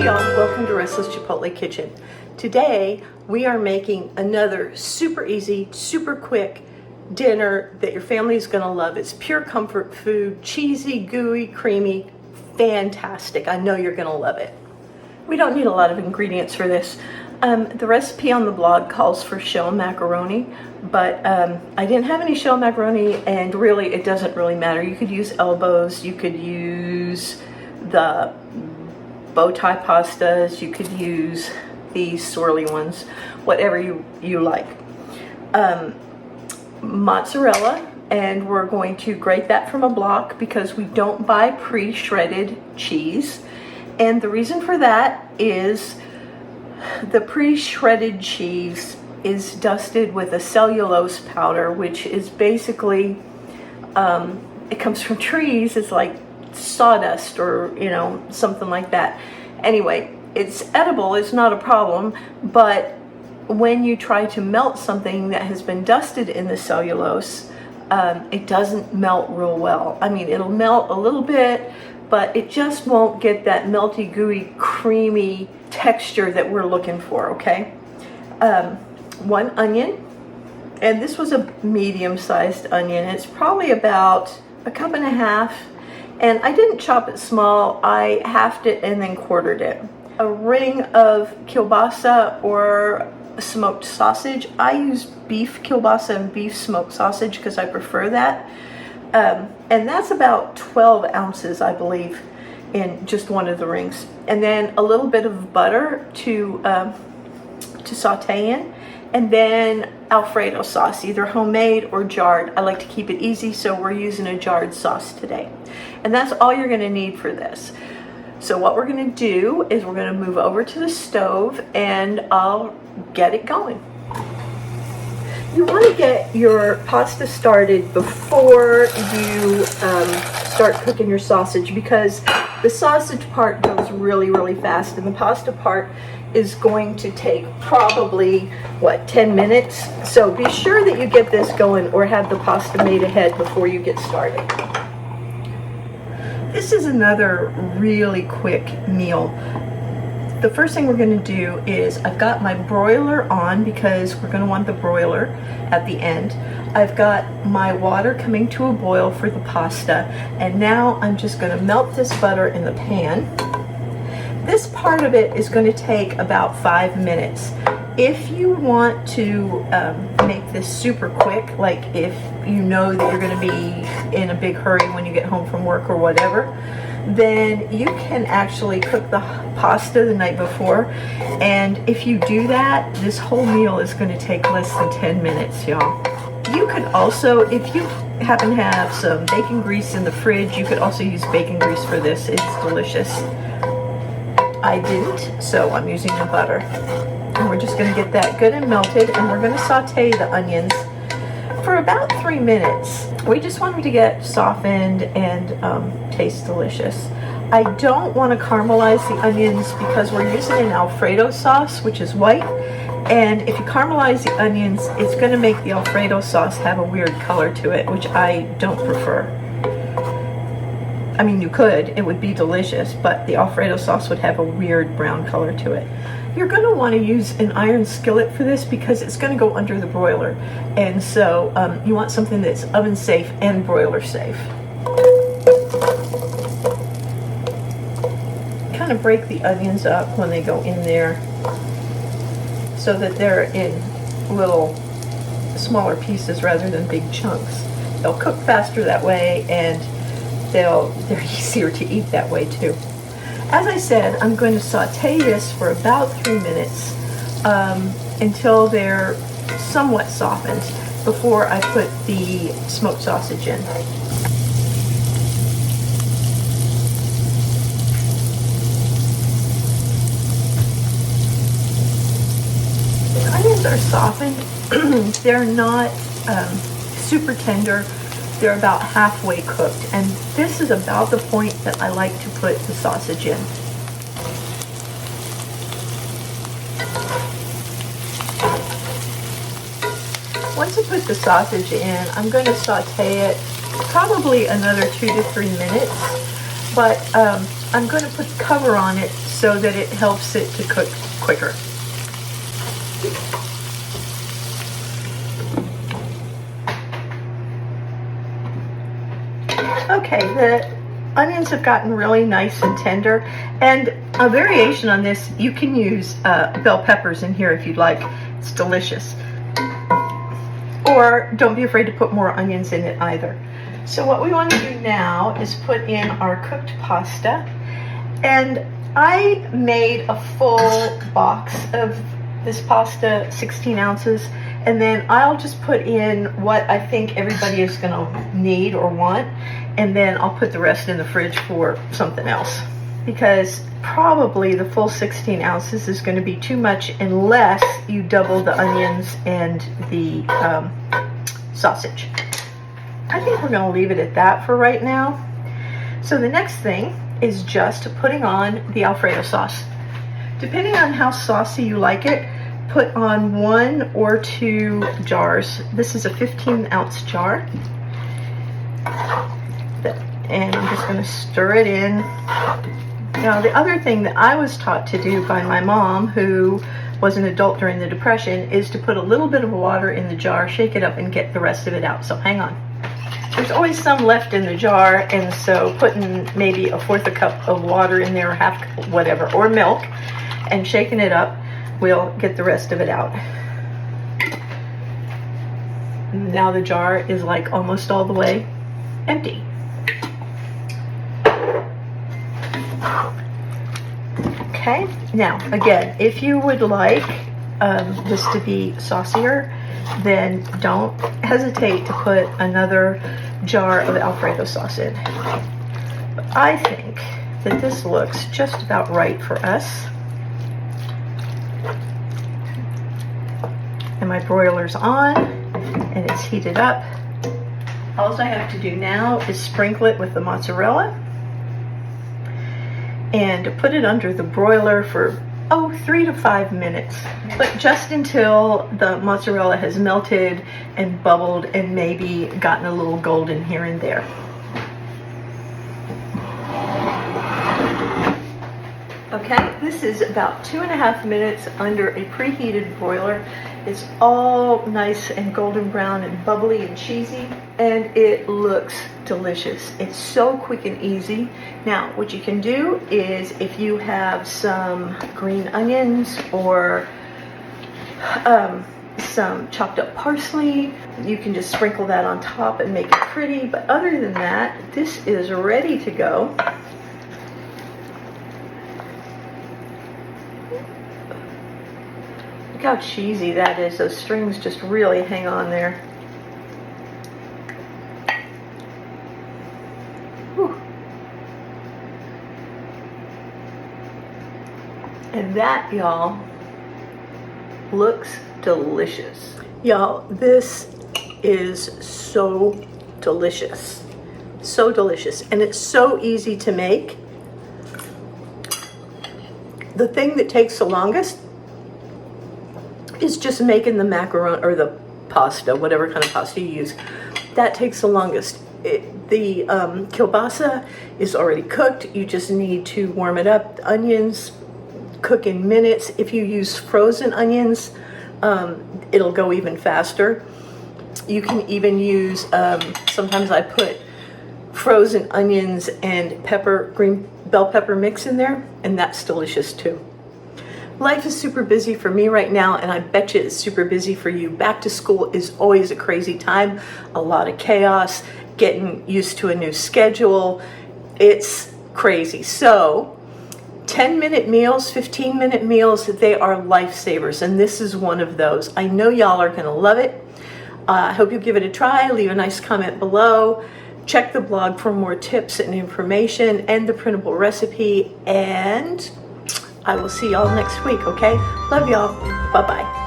y'all, welcome to Restless Chipotle Kitchen. Today we are making another super easy, super quick dinner that your family is going to love. It's pure comfort food, cheesy, gooey, creamy, fantastic. I know you're going to love it. We don't need a lot of ingredients for this. The recipe on the blog calls for shell macaroni, but I didn't have any shell macaroni, and really it doesn't really matter. You could use elbows, you could use the bow tie pastas, you could use these swirly ones, whatever you like. Mozzarella, and we're going to grate that from a block because we don't buy pre-shredded cheese. And the reason for that is the pre-shredded cheese is dusted with a cellulose powder, which is basically, it comes from trees. It's like sawdust or, something like that. Anyway, it's edible, it's not a problem, but when you try to melt something that has been dusted in the cellulose, it doesn't melt real well. I mean, it'll melt a little bit, but it just won't get that melty, gooey, creamy texture that we're looking for, okay? 1 onion, and this was a medium-sized onion. It's probably about a cup and a half, and I didn't chop it small. I halved it and then quartered it. A ring of kielbasa or smoked sausage. I use beef kielbasa and beef smoked sausage because I prefer that. And that's about 12 ounces, I believe, in just one of the rings. And then a little bit of butter to saute in. And then Alfredo sauce, either homemade or jarred. I like to keep it easy, so we're using a jarred sauce today. And that's all you're gonna need for this. So what we're gonna do is we're gonna move over to the stove and I'll get it going. You want to get your pasta started before you start cooking your sausage, because the sausage part goes really, really fast, and the pasta part is going to take probably, 10 minutes? So be sure that you get this going or have the pasta made ahead before you get started. This is another really quick meal. The first thing we're going to do is I've got my broiler on because we're going to want the broiler at the end. I've got my water coming to a boil for the pasta, and now I'm just going to melt this butter in the pan. This part of it is going to take about 5 minutes. If you want to make this super quick, like if you know that you're going to be in a big hurry when you get home from work or whatever, then you can actually cook the pasta the night before. And if you do that, this whole meal is going to take less than 10 minutes, y'all. You could also, if you happen to have some bacon grease in the fridge, you could also use bacon grease for this. It's delicious. I didn't, so I'm using the butter. And we're just going to get that good and melted, and we're going to saute the onions for about 3 minutes. We just want them to get softened and taste delicious. I don't want to caramelize the onions because we're using an Alfredo sauce, which is white. And if you caramelize the onions, it's going to make the Alfredo sauce have a weird color to it, which I don't prefer. I mean, you could, it would be delicious, but the Alfredo sauce would have a weird brown color to it. You're going to want to use an iron skillet for this because it's going to go under the broiler. And so you want something that's oven safe and broiler safe. Kind of break the onions up when they go in there so that they're in little smaller pieces rather than big chunks. They'll cook faster that way, and they're easier to eat that way too. As I said, I'm going to saute this for about 3 minutes until they're somewhat softened before I put the smoked sausage in. The onions are softened. They're not super tender. They're about halfway cooked, and this is about the point that I like to put the sausage in. Once I put the sausage in, I'm going to saute it probably another 2 to 3 minutes but I'm going to put the cover on it so that it helps it to cook quicker. Okay, the onions have gotten really nice and tender, and a variation on this, you can use bell peppers in here if you'd like. It's delicious. Or don't be afraid to put more onions in it either. So what we want to do now is put in our cooked pasta, and I made a full box of this pasta, 16 ounces, and then I'll just put in what I think everybody is going to need or want, and then I'll put the rest in the fridge for something else, because probably the full 16 ounces is going to be too much unless you double the onions and the sausage. I think we're going to leave it at that for right now. So the next thing is just putting on the Alfredo sauce. Depending on how saucy you like it, put on 1 or 2 jars. This is a 15-ounce jar. And I'm just going to stir it in. Now, the other thing that I was taught to do by my mom, who was an adult during the Depression, is to put a little bit of water in the jar, shake it up, and get the rest of it out. So hang on. There's always some left in the jar, and so putting maybe 1/4 cup of water in there, or half cup, whatever, or milk, and shaking it up will get the rest of it out. Now the jar is like almost all the way empty. Okay, now again, if you would like this to be saucier, then don't hesitate to put another jar of Alfredo sauce in. But I think that this looks just about right for us. And my broiler's on and it's heated up. All I have to do now is sprinkle it with the mozzarella and put it under the broiler for 3 to 5 minutes, but just until the mozzarella has melted and bubbled and maybe gotten a little golden here and there. Okay, this is about 2.5 minutes under a preheated broiler. It's all nice and golden brown and bubbly and cheesy, and it looks delicious. It's so quick and easy. Now, what you can do is, if you have some green onions or some chopped up parsley, you can just sprinkle that on top and make it pretty. But other than that, this is ready to go. Look how cheesy that is. Those strings just really hang on there. Whew. And that, y'all, looks delicious. Y'all, this is so delicious. So delicious. And it's so easy to make. The thing that takes the longest is just making the macaroni or the pasta, whatever kind of pasta you use. That takes the longest. The kielbasa is already cooked. You just need to warm it up. The onions cook in minutes. If you use frozen onions, it'll go even faster. You can even use, sometimes I put frozen onions and green bell pepper mix in there, and that's delicious too. Life is super busy for me right now, and I bet you it's super busy for you. Back to school is always a crazy time, a lot of chaos, getting used to a new schedule. It's crazy. So 10-minute meals, 15-minute meals, they are lifesavers, and this is one of those. I know y'all are gonna love it. I hope you give it a try. Leave a nice comment below. Check the blog for more tips and information and the printable recipe, and I will see y'all next week, okay? Love y'all. Bye-bye.